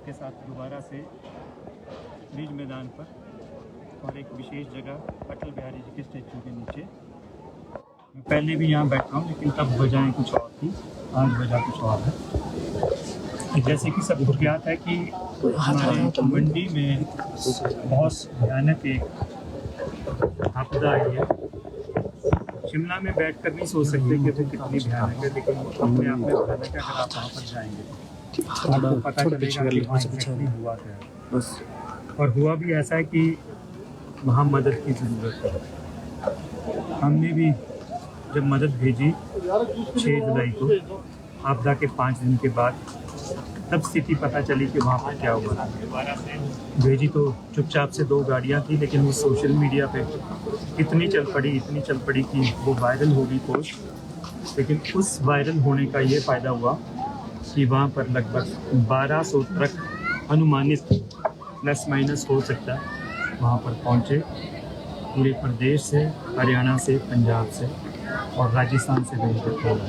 के साथ दोबारा से रिज मैदान पर और एक विशेष जगह अटल बिहारी जी के स्टैचू के नीचे। मैं पहले भी यहाँ बैठा हूँ, लेकिन तब वजह कुछ और थी, आज वजह कुछ और है। जैसे कि सबको ज्ञात है कि हमारे मंडी में बहुत भयानक एक आपदा आई है। शिमला में बैठकर नहीं सोच सकते कि वो कितनी भयानक है, लेकिन अपने आप में भयानक है। अगर आप वहाँ पर जाएंगे तो पता चलेगा कि वहाँ एक्चुअली हुआ क्या है। और हुआ भी ऐसा है कि वहाँ मदद की ज़रूरत है। हमने भी जब मदद भेजी 6 जुलाई को, आपदा के 5 दिन के बाद, तब स्थिति पता चली कि वहाँ पर क्या हुआ। भेजी तो चुपचाप से 2 गाड़ियाँ थी, लेकिन वो सोशल मीडिया पे इतनी चल पड़ी कि वो वायरल हो गई पोस्ट। लेकिन उस वायरल होने का ये फ़ायदा हुआ कि वहाँ पर लगभग 1200 ट्रक अनुमानित प्लस माइनस हो सकता है वहाँ पर पहुँचे। पूरे प्रदेश से, हरियाणा से, पंजाब से और राजस्थान से भी पहुँचे।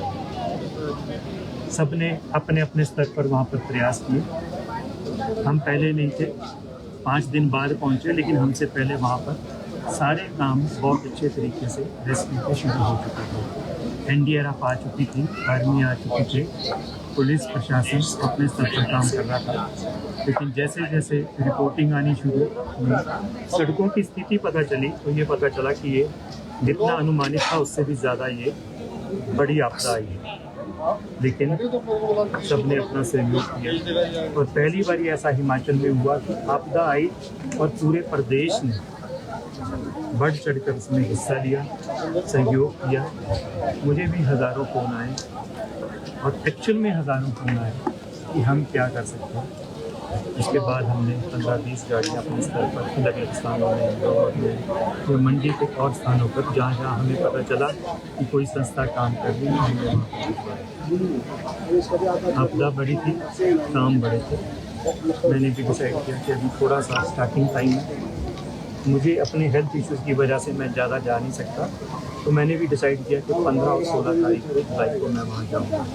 सब ने अपने अपने स्तर पर वहाँ पर प्रयास किए। हम पहले नहीं थे, 5 दिन बाद पहुँचे, लेकिन हमसे पहले वहाँ पर सारे काम बहुत अच्छे तरीके से रेस्क्यू के शुरू हो चुके थे। NDRF आ चुकी थी, आर्मी आ चुकी थी, पुलिस प्रशासन अपने स्तर पर काम कर रहा था। लेकिन जैसे जैसे रिपोर्टिंग आनी शुरू हुई, सड़कों की स्थिति पता चली, तो ये पता चला कि ये जितना अनुमानित था उससे भी ज़्यादा ये बड़ी आपदा आई है। लेकिन सबने अपना सहयोग किया और पहली बार ऐसा हिमाचल में हुआ कि आपदा आई और पूरे प्रदेश ने बढ़ चढ़कर उसमें हिस्सा लिया, सहयोग किया। मुझे भी हज़ारों फ़ोन आए और एक्चुअल में हज़ारों फ़ोन आए कि हम क्या कर सकते हैं। इसके बाद हमने 15-20 गाड़ियाँ अपने स्तर पर अलग अलग स्थानों में, इंदौर में, फिर मंडी के और स्थानों पर जहाँ जहाँ हमें पता चला कि कोई संस्था काम कर रही है, हमने वहाँ। आपदा बड़ी थी, काम बड़े थे। मैंने भी डिसाइड किया कि अभी थोड़ा सा स्टार्टिंग टाइम है, मुझे अपने हेल्थ इश्यूज़ की वजह से मैं ज़्यादा जा नहीं सकता, तो मैंने भी डिसाइड किया कि 15 और 16 तारीख को जुलाई को मैं वहाँ जाऊँगा।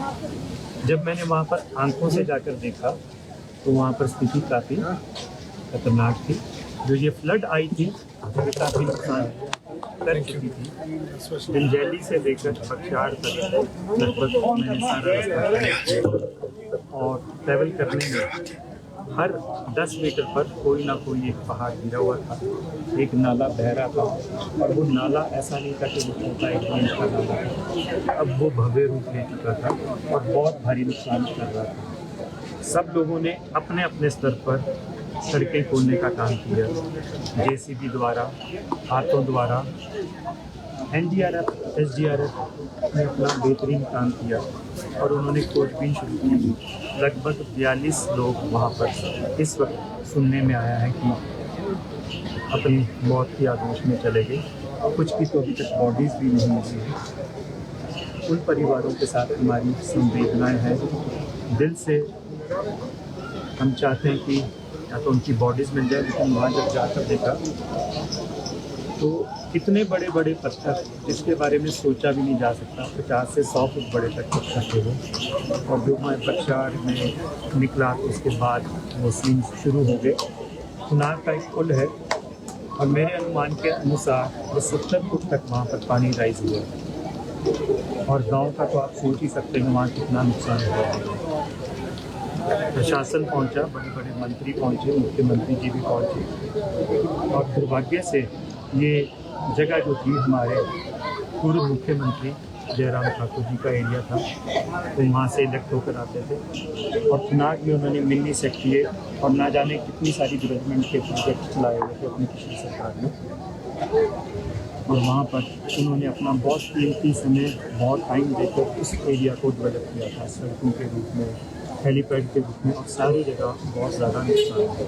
जब मैंने वहाँ पर आंखों से जाकर देखा तो वहाँ पर स्थिति काफ़ी खतरनाक थी। जो ये फ्लड आई थी वो काफ़ी नुकसान कर चुकी थी। पिंजैली से लेकर बख्तियार तक लगभग मैंने सारा रास्ता और ट्रैवल करने में हर 10 मीटर पर कोई ना कोई एक पहाड़ गिरा हुआ था, एक नाला बह रहा था। और वो नाला ऐसा नहीं था कि वो छोटा 1 इंच का नाला था, अब वो भव्य रूप ले चुका था और बहुत भारी नुकसान कर रहा था। सब लोगों ने अपने अपने स्तर पर सड़कें खोलने का काम किया, JCB द्वारा, हाथों द्वारा। NDRF, SDRF ने अपना बेहतरीन काम किया और उन्होंने खोजबीन शुरू की। लगभग 42 लोग वहाँ पर इस वक्त सुनने में आया है कि अपनी मौत की आगोश में चले गए। कुछ की तो अभी तक बॉडीज़ भी नहीं मिली हैं। उन परिवारों के साथ हमारी संवेदनाएं हैं। दिल से हम चाहते हैं कि या तो उनकी बॉडीज़ मिल जाए, लेकिन वहाँ जब जाकर देखा तो इतने बड़े बड़े पत्थर जिसके बारे में सोचा भी नहीं जा सकता, 50 से 100 फुट बड़े तक पत्थर थे वो। और जो मैं बख्तियार में निकला तो उसके बाद वो सीन शुरू हो गए। खुनार का एक पुल है और मेरे अनुमान के अनुसार वो 70 फुट तक वहाँ पर पानी राइज हुआ। और गांव का तो आप सोच ही सकते हैं वहाँ कितना नुकसान हुआ। प्रशासन पहुंचा, बड़े बड़े मंत्री पहुंचे, मुख्यमंत्री जी भी पहुंचे। और दुर्भाग्य से ये जगह जो थी हमारे पूर्व मुख्यमंत्री जयराम ठाकुर जी का एरिया था, तो वहाँ से इलेक्ट होकर आते थे। और चुनाव में उन्होंने मिलनी सेट किए और ना जाने कितनी सारी डेवलपमेंट के प्रोजेक्ट चलाए हुए थे अपनी पिछली सरकार में। और वहाँ पर उन्होंने अपना बहुत कीमती समय, बहुत टाइम देकर उस एरिया को डेवलप किया था, सड़कों के रूप में, हेलीपैड के रूप में, और सारी जगह बहुत ज़्यादा नुकसान हुआ।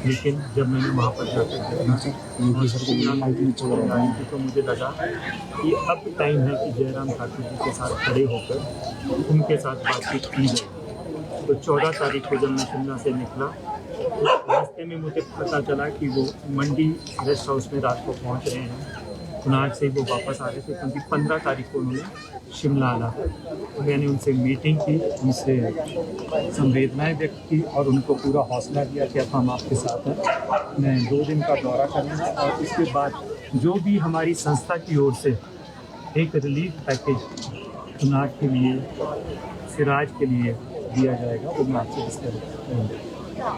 लेकिन जब मैंने वहाँ पर जाकर देखा तो मुझे लगा कि अब टाइम है कि जयराम ठाकुर जी के साथ खड़े होकर उनके साथ बातचीत की जाए। तो 14 तारीख को जब मैं शिमला से निकला, रास्ते में मुझे पता चला कि वो मंडी रेस्ट हाउस में रात को पहुँच रहे हैं चुनाव से वो वापस आ रहे थे, क्योंकि 15 तारीख को उन्होंने शिमला आना था। तो मैंने उनसे मीटिंग की, उनसे संवेदनाएं व्यक्त की और उनको पूरा हौसला दिया कि अब हम आपके साथ हैं। मैं 2 दिन का दौरा करूँगा और उसके बाद जो भी हमारी संस्था की ओर से एक रिलीफ पैकेज चुनाव के लिए, सिराज के लिए दिया जाएगा, वो मैं आपसे डिस्कस करूँगा।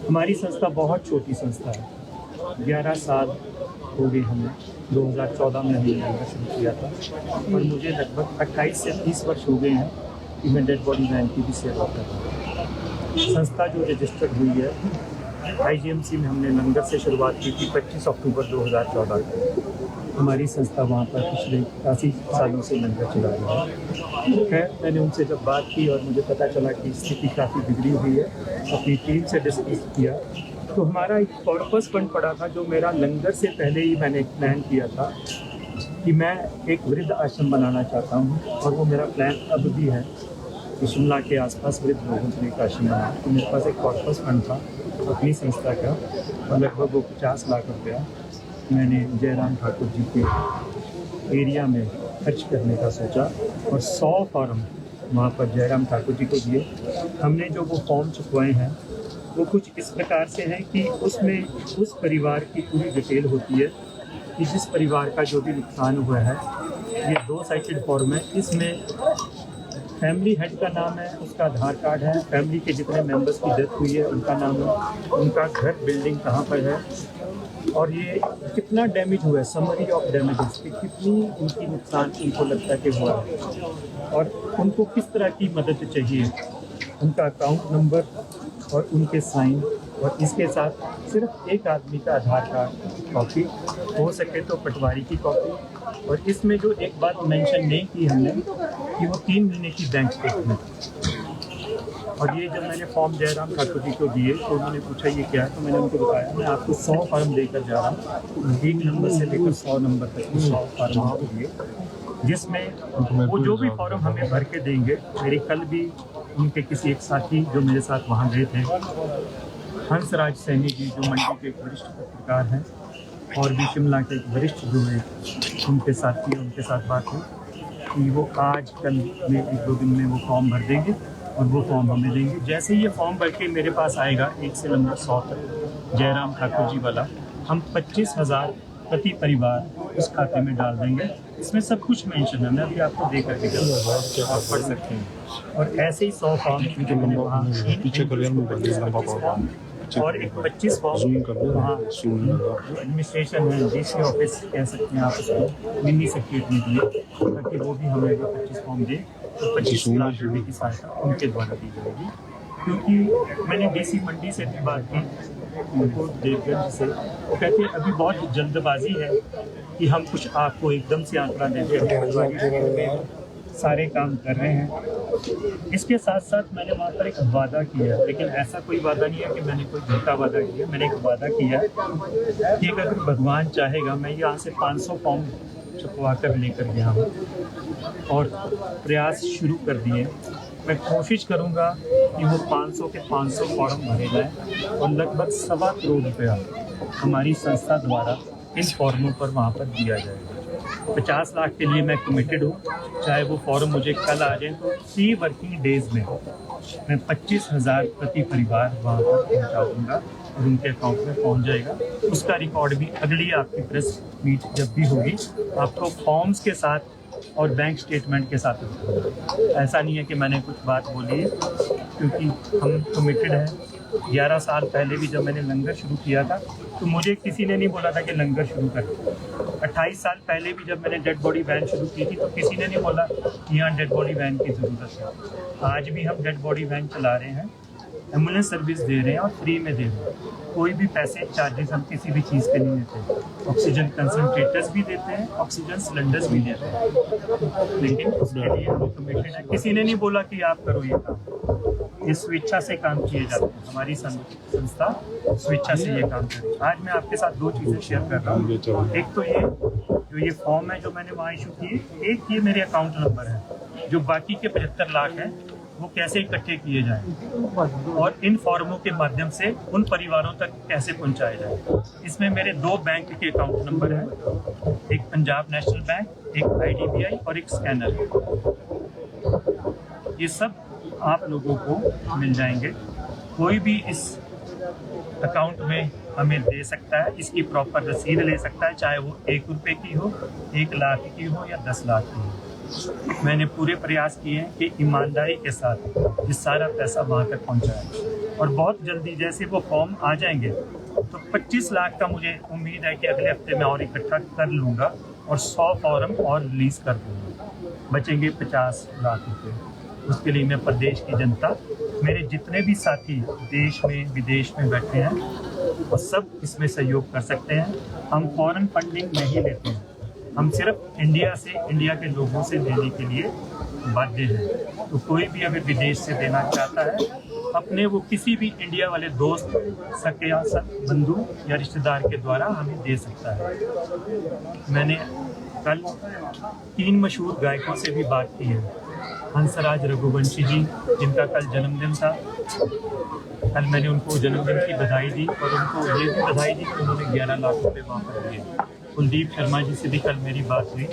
हमारी संस्था बहुत छोटी संस्था है, 11 साल हो गए हमें। 2014 में हमने आना शुरू किया था और मुझे लगभग 28 से 30 वर्ष हो गए हैं कि मैं डेड बॉडी बैंक की भी सेवा कर रहा हूँ। संस्था जो रजिस्टर्ड हुई है IGMC में, हमने लंगर से शुरुआत की थी 25 अक्टूबर 2014 को। हमारी संस्था वहाँ पर पिछले काफ़ी सालों से लंगर चला रही है। खैर, मैंने उनसे जब बात की और मुझे पता चला कि स्थिति काफ़ी बिगड़ी हुई है, अपनी टीम से डिस्कस किया तो हमारा एक कॉर्पस फंड पड़ा था जो मेरा लंगर से पहले ही मैंने एक प्लान किया था कि मैं एक वृद्ध आश्रम बनाना चाहता हूँ और वो मेरा प्लान अब भी है कि शिमला के आसपास वृद्ध लोगों के लिए एक आश्रम बनाना। तो मेरे पास एक कॉर्पस फंड था अपनी संस्था का और लगभग वो 50 लाख रुपया मैंने जयराम ठाकुर जी के एरिया में खर्च करने का सोचा और 100 फॉर्म वहाँ पर जयराम ठाकुर जी को दिए। हमने जो वो फॉर्म छपवाए हैं वो कुछ इस प्रकार से हैं कि उसमें उस परिवार की पूरी डिटेल होती है कि जिस परिवार का जो भी नुकसान हुआ है। ये 2 साइटेड फॉर्म है। इसमें फैमिली हेड का नाम है, उसका आधार कार्ड है, फैमिली के जितने मेंबर्स की डेथ हुई है उनका नाम है, उनका घर बिल्डिंग कहाँ पर है और ये कितना डैमेज हुआ है, समरी ऑफ डैमेजेस कि कितनी उनकी नुकसान उनको लगता है कि हुआ है और उनको किस तरह की मदद चाहिए, उनका अकाउंट नंबर और उनके साइन और इसके साथ सिर्फ एक आदमी का आधार कार्ड कॉपी, हो सके तो पटवारी की कॉपी। और इसमें जो एक बात मेंशन नहीं की हमने कि वो 3 महीने की बैंक स्टेटमेंट। और ये जब मैंने फॉर्म जयराम ठाकुर जी को दिए तो उन्होंने पूछा ये क्या है, तो मैंने उनको बताया मैं आपको 100 फॉर्म लेकर जा रहा हूँ, 1 नंबर से लेकर 100 नंबर तक 100 फॉर्म आपको दिए, जिसमें वो जो भी फॉर्म हमें भर के देंगे। मेरी कल भी उनके किसी एक साथी जो मेरे साथ वहाँ गए थे, हंसराज सैनी जी, जो मंडी के एक वरिष्ठ पत्रकार हैं और भी शिमला के एक वरिष्ठ जो है उनके साथी, उनके साथ बात हुई कि वो आज कल में 1-2 दिन में वो फॉर्म भर देंगे और वो फॉर्म हमें देंगे। जैसे ये फॉर्म भर के मेरे पास आएगा 1 से नंबर 100 तक जयराम ठाकुर जी वाला, हम 25,000 प्रति परिवार उस खाते में डाल देंगे। इसमें सब कुछ मेंशन है, मैं अभी आपको दे करके आप पढ़ सकते हैं। और ऐसे ही 100 फॉर्म और एक 25 फॉर्म वहाँ जो एडमिनिस्ट्रेशन है, DC ऑफिस कह सकते हैं आप उसको, मिनी सेक्रेटरी दिए, ताकि वो भी हमें 25 फॉर्म दे तो 25 लाख रुपये की सहायता उनके द्वारा दी जाएगी। क्योंकि मैंने DC मंडी से भी बात की, उनको देवगंज से, वो कहते हैं अभी बहुत जल्दबाजी है कि हम कुछ आपको एकदम से आंकड़ा दे दें, सारे काम कर रहे हैं। इसके साथ साथ मैंने वहाँ पर एक वादा किया, लेकिन ऐसा कोई वादा नहीं है कि मैंने कोई झूठा वादा किया। मैंने एक वादा किया कि अगर भगवान चाहेगा मैं यहाँ से 500 फॉर्म छपवा कर लेकर गया हूँ और प्रयास शुरू कर दिए। मैं कोशिश करूँगा कि वो 500 के 500 फॉर्म भरे जाएँ और लगभग 1.25 करोड़ रुपया हमारी संस्था द्वारा इन फॉर्मों पर वहाँ पर दिया जाएगा। 50 लाख के लिए मैं कमिटेड हूँ, चाहे वो फॉर्म मुझे कल आ जाए तो 3 वर्किंग डेज में मैं 25,000 प्रति परिवार वहाँ पर पहुँचा दूँगा और उनके अकाउंट में पहुँच जाएगा। उसका रिकॉर्ड भी अगली आपकी प्रेस मीट जब भी होगी आपको फॉर्म्स के साथ और बैंक स्टेटमेंट के साथ होगा। ऐसा नहीं है कि मैंने कुछ बात बोली है, क्योंकि हम कमिटेड हैं। 11 साल पहले भी जब मैंने लंगर शुरू किया था तो मुझे किसी ने नहीं बोला था कि लंगर शुरू कर। 28 साल पहले भी जब मैंने डेड बॉडी वैन शुरू की थी तो किसी ने नहीं बोला कि यहाँ डेड बॉडी वैन की ज़रूरत है। आज भी हम डेड बॉडी वैन चला रहे हैं, एम्बुलेंस सर्विस दे रहे हैं और फ्री में दे रहे हैं। कोई भी पैसे चार्जेस हम किसी भी चीज़ के नहीं देते। ऑक्सीजन कंसनट्रेटर्स भी देते हैं, ऑक्सीजन सिलेंडर्स भी देते हैं, लेकिन उसके लिए हम कमिटेड है। किसी ने नहीं बोला कि आप करो ये काम, ये स्वेच्छा से काम किए जाते हैं। हमारी संस्था स्वेच्छा से ये काम करे। आज मैं आपके साथ 2 चीज़ें शेयर कर रहा हूँ। एक तो ये फॉर्म है जो मैंने वहाँ इशू किए, एक ये मेरे अकाउंट नंबर है। जो बाकी के 75 लाख हैं वो कैसे इकट्ठे किए जाएं और इन फॉर्मों के माध्यम से उन परिवारों तक कैसे पहुंचाया जाए। इसमें मेरे 2 बैंक के अकाउंट नंबर हैं, एक पंजाब नेशनल बैंक, एक IDBI और एक स्कैनर। ये सब आप लोगों को मिल जाएंगे। कोई भी इस अकाउंट में हमें दे सकता है, इसकी प्रॉपर रसीद ले सकता है, चाहे वो 1 रुपये की हो, 1 लाख की हो या 10 लाख की हो। मैंने पूरे प्रयास किए हैं कि ईमानदारी के साथ ये सारा पैसा वहाँ तक पहुँचाए, और बहुत जल्दी जैसे वो फॉर्म आ जाएंगे तो 25 लाख का मुझे उम्मीद है कि अगले हफ्ते में और इकट्ठा कर लूँगा और 100 फॉर्म और रिलीज़ कर दूँगा। बचेंगे 50 लाख रुपये। उसके लिए मैं प्रदेश की जनता, मेरे जितने भी साथी देश में विदेश में बैठे हैं, वो सब इसमें सहयोग कर सकते हैं। हम फॉरेन फंडिंग नहीं लेते हैं, हम सिर्फ इंडिया से, इंडिया के लोगों से लेने के लिए बाध्य हैं। तो कोई भी अगर विदेश से देना चाहता है, अपने वो किसी भी इंडिया वाले दोस्त, सके या बंधु या रिश्तेदार के द्वारा हमें दे सकता है। मैंने कल 3 मशहूर गायकों से भी बात की है। हंसराज रघुवंशी जी, जिनका कल जन्मदिन था, कल मैंने उनको जन्मदिन की बधाई दी और उनको ये भी बधाई दी कि उन्होंने 11 लाख रुपये वहाँ पर दिए। कुलदीप शर्मा जी से भी कल मेरी बात हुई,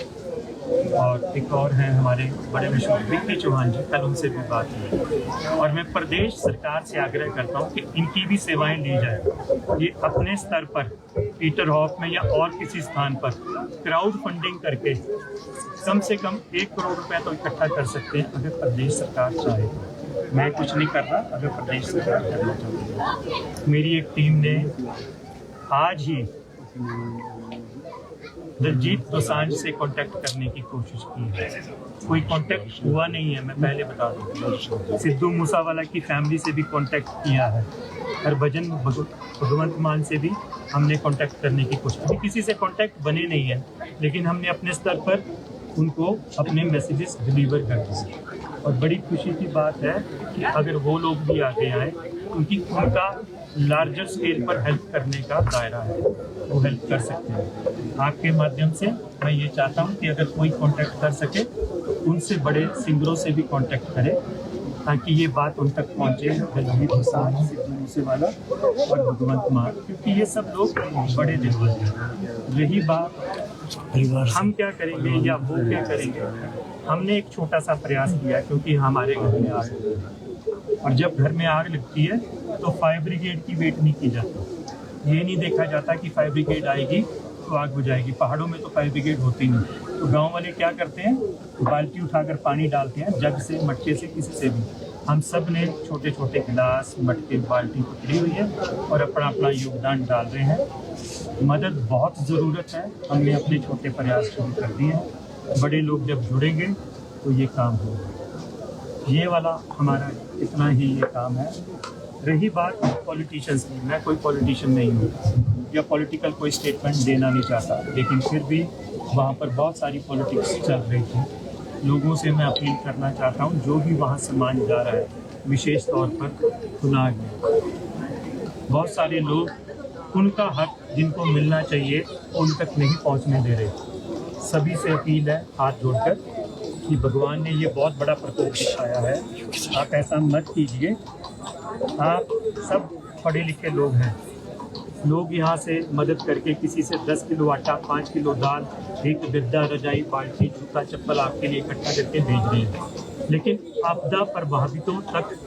और एक और हैं हमारे बड़े मशहूर विक्की चौहान जी, कल उनसे भी बात हुई। और मैं प्रदेश सरकार से आग्रह करता हूँ कि इनकी भी सेवाएं ली जाए। ये अपने स्तर पर पीटर हॉफ में या और किसी स्थान पर क्राउड फंडिंग करके कम से कम 1 करोड़ रुपए तो इकट्ठा कर सकते हैं, अगर प्रदेश सरकार चाहे तो। मैं कुछ नहीं कर रहा, अगर प्रदेश सरकार करना चाहती है। मेरी एक टीम ने आज ही दिलजीत दोसांझ से कांटेक्ट करने की कोशिश की है। कोई कांटेक्ट हुआ नहीं है, मैं पहले बता दूं। सिद्धू मूसावाला की फैमिली से भी कांटेक्ट किया है। हरभजन भगवंत मान से भी हमने कांटेक्ट करने की कोशिश की। किसी से कांटेक्ट बने नहीं है, लेकिन हमने अपने स्तर पर उनको अपने मैसेजेस डिलीवर कर दिए। और बड़ी खुशी की बात है कि अगर वो लोग भी आगे आए, क्योंकि उनका लार्जर स्केल पर हेल्प करने का दायरा है, वो हेल्प कर सकते हैं। आपके माध्यम से मैं ये चाहता हूँ कि अगर कोई कांटेक्ट कर सके तो उनसे बड़े सिंगरों से भी कांटेक्ट करें, ताकि ये बात उन तक पहुँचे। दिलजीत दोसांझ, सिद्धू मूसेवाला और भगवंत मान, क्योंकि ये सब लोग बड़े दिलवाले हैं। रही बात हम क्या करेंगे या वो क्या करेंगे, हमने एक छोटा सा प्रयास किया, क्योंकि हमारे घर में आग लगती है, और जब घर में आग लगती है तो फायर ब्रिगेड की वेट नहीं की जाती। ये नहीं देखा जाता कि फायर ब्रिगेड आएगी तो आग बुझाएगी। पहाड़ों में तो फायर ब्रिगेड होती नहीं, तो गांव वाले क्या करते हैं, बाल्टी उठाकर पानी डालते हैं, जग से, मटके से, किसी से भी। हम सब ने छोटे छोटे गिलास, मटके, बाल्टी पकड़ी हुई है और अपना अपना योगदान डाल रहे हैं। मदद बहुत ज़रूरत है, हमने अपने छोटे प्रयास शुरू कर दिए हैं। बड़े लोग जब जुड़ेंगे तो ये काम होगा। ये वाला हमारा इतना ही ये काम है। रही बात पॉलिटिशियंस की, मैं कोई पॉलिटिशियन नहीं हूँ या पॉलिटिकल कोई स्टेटमेंट देना नहीं चाहता, लेकिन फिर भी वहाँ पर बहुत सारी पॉलिटिक्स चल रही थी। लोगों से मैं अपील करना चाहता हूँ, जो भी वहाँ सामान जा रहा है, विशेष तौर पर खुनाग में बहुत सारे लोग उनका हक जिनको मिलना चाहिए उन तक नहीं पहुँचने दे रहे। सभी से अपील है हाथ जोड़कर कि भगवान ने ये बहुत बड़ा प्रकोप दिखाया है, आप ऐसा मत कीजिए। आप सब पढ़े लिखे लोग हैं, लोग यहाँ से मदद करके किसी से 10 किलो आटा, 5 किलो दाल, एक गद्दा, रजाई, बाल्टी, जूता, चप्पल आपके लिए इकट्ठा करके भेज रहे हैं, लेकिन आपदा प्रभावितों तक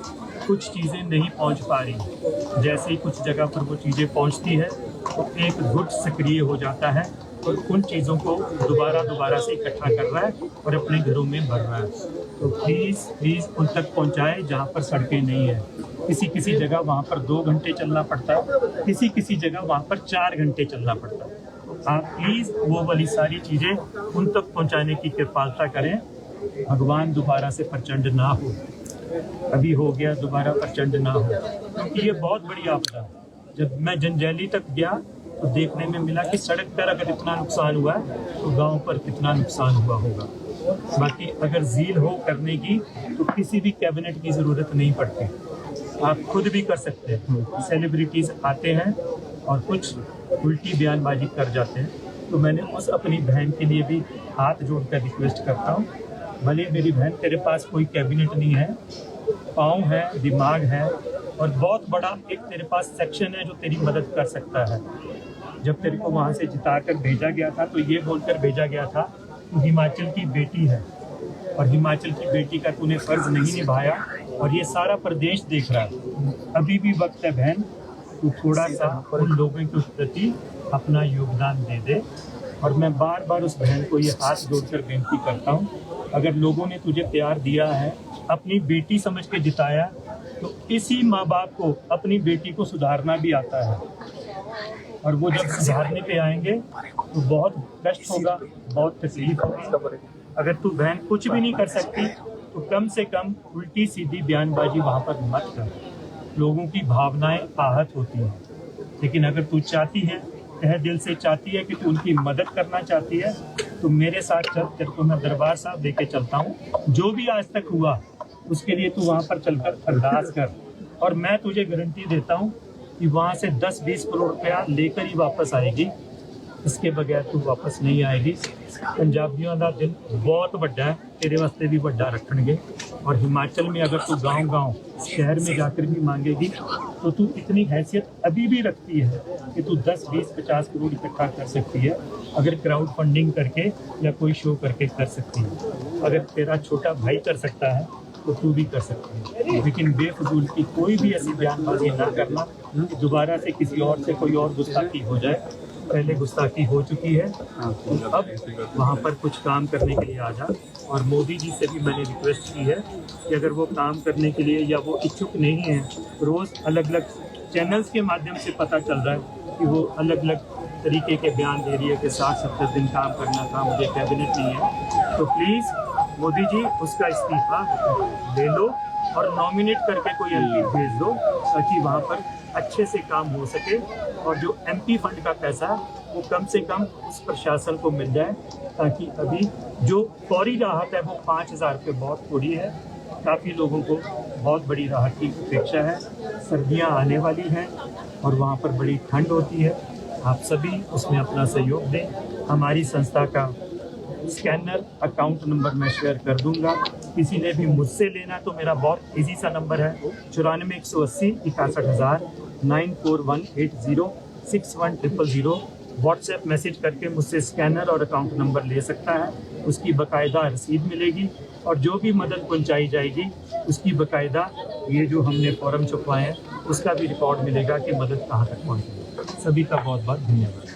कुछ चीज़ें नहीं पहुँच पा रही। जैसे ही कुछ जगह पर वो चीज़ें पहुँचती है तो एक गुट सक्रिय हो जाता है और उन चीज़ों को दोबारा से इकट्ठा कर रहा है और अपने घरों में भर रहा है। तो प्लीज़ उन तक पहुँचाए जहाँ पर सड़कें नहीं है। किसी जगह वहाँ पर 2 घंटे चलना पड़ता है, किसी जगह वहाँ पर 4 घंटे चलना पड़ता है। तो आप प्लीज़ वो वाली सारी चीज़ें उन तक पहुँचाने की कृपालता करें। भगवान दोबारा से प्रचंड ना हो, अभी हो गया, दोबारा प्रचंड ना हो, क्योंकि ये बहुत बड़ी आपदा है। जब मैं जंजैली तक गया तो देखने में मिला कि सड़क पर अगर इतना नुकसान हुआ है तो गांव पर कितना नुकसान हुआ होगा। बाकी अगर झील हो करने की तो किसी भी कैबिनेट की ज़रूरत नहीं पड़ती, आप खुद भी कर सकते हैं। सेलिब्रिटीज़ आते हैं और कुछ उल्टी बयानबाजी कर जाते हैं। तो मैंने उस अपनी बहन के लिए भी हाथ जोड़कर रिक्वेस्ट करता हूँ, भले मेरी बहन तेरे पास कोई कैबिनेट नहीं है, पाँव है, दिमाग है और बहुत बड़ा एक तेरे पास सेक्शन है जो तेरी मदद कर सकता है, जब तेरे को वहाँ से जिताकर भेजा गया था तो ये बोलकर भेजा गया था तू हिमाचल की बेटी है और हिमाचल की बेटी का तूने फर्ज नहीं निभाया और ये सारा प्रदेश देख रहा है। अभी भी वक्त है बहन, तू थोड़ा सा उन लोगों के प्रति अपना योगदान दे दे। और मैं बार बार उस बहन को ये हाथ जोड़कर बेनती करता हूँ, अगर लोगों ने तुझे प्यार दिया है, अपनी बेटी समझ के जिताया, तो इसी माँ बाप को अपनी बेटी को सुधारना भी आता है। और वो जब सुधारने पे आएंगे तो बहुत कष्ट होगा, बहुत तकलीफ होगी। अगर तू बहन कुछ भी नहीं कर सकती तो कम से कम उल्टी सीधी बयानबाजी वहाँ पर मत कर। लोगों की भावनाएं आहत होती हैं, लेकिन अगर तू चाहती है, तहे दिल से चाहती है कि तू उनकी मदद करना चाहती है, तो मेरे साथ चल, तेरे को मैं दरबार साहब लेके चलता हूँ। जो भी आज तक हुआ उसके लिए तू वहाँ पर चलकर अरदास कर, और मैं तुझे गारंटी देता हूँ कि वहाँ से 10-20 करोड़ रुपया लेकर ही वापस आएगी। इसके बगैर तू वापस नहीं आएगी। पंजाबियों का दिल बहुत बड़ा है, तेरे वास्ते भी बड़ा रखेंगे। और हिमाचल में अगर तू गांव-गांव शहर में जाकर भी मांगेगी तो तू इतनी हैसियत अभी भी रखती है कि तू 10, 20, 50 करोड़ इकट्ठा कर सकती है। अगर क्राउड फंडिंग करके या कोई शो करके कर सकती है। अगर तेरा छोटा भाई कर सकता है तो तू भी कर सकती है। लेकिन बेफजूल की कोई भी ऐसी बयानबाजी ना करना कि दोबारा से किसी और से कोई और गुस्ताखी हो जाए। पहले गुस्ताखी हो चुकी है, तो अब वहाँ पर कुछ काम करने के लिए आ जा। और मोदी जी से भी मैंने रिक्वेस्ट की है कि अगर वो काम करने के लिए या वो इच्छुक नहीं है, रोज़ अलग अलग चैनल्स के माध्यम से पता चल रहा है कि वो अलग अलग तरीके के बयान दे रही है कि 60-70 दिन काम करना था, मुझे कैबिनेट नहीं है। तो प्लीज़ मोदी जी उसका इस्तीफा ले लो और नॉमिनेट करके कोई एमपी भेज दो, ताकि वहाँ पर अच्छे से काम हो सके। और जो एमपी फंड का पैसा वो कम से कम उस प्रशासन को मिल जाए, ताकि अभी जो फौरी राहत है वो 5,000 रुपये बहुत थोड़ी है। काफ़ी लोगों को बहुत बड़ी राहत की अपेक्षा है। सर्दियाँ आने वाली हैं और वहाँ पर बड़ी ठंड होती है। आप सभी उसमें अपना सहयोग दें। हमारी संस्था का स्कैनर अकाउंट नंबर मैं शेयर कर दूंगा। किसी ने भी मुझसे लेना तो मेरा बहुत इजी सा नंबर है 94 180 61,000 9418 6100। व्हाट्सएप मैसेज करके मुझसे स्कैनर और अकाउंट नंबर ले सकता है। उसकी बाकायदा रसीद मिलेगी और जो भी मदद पहुंचाई जाएगी उसकी बाकायदा ये जो हमने फॉर्म छपवाए हैं उसका भी रिकॉर्ड मिलेगा कि मदद कहाँ तक पहुँची। सभी का बहुत बहुत धन्यवाद।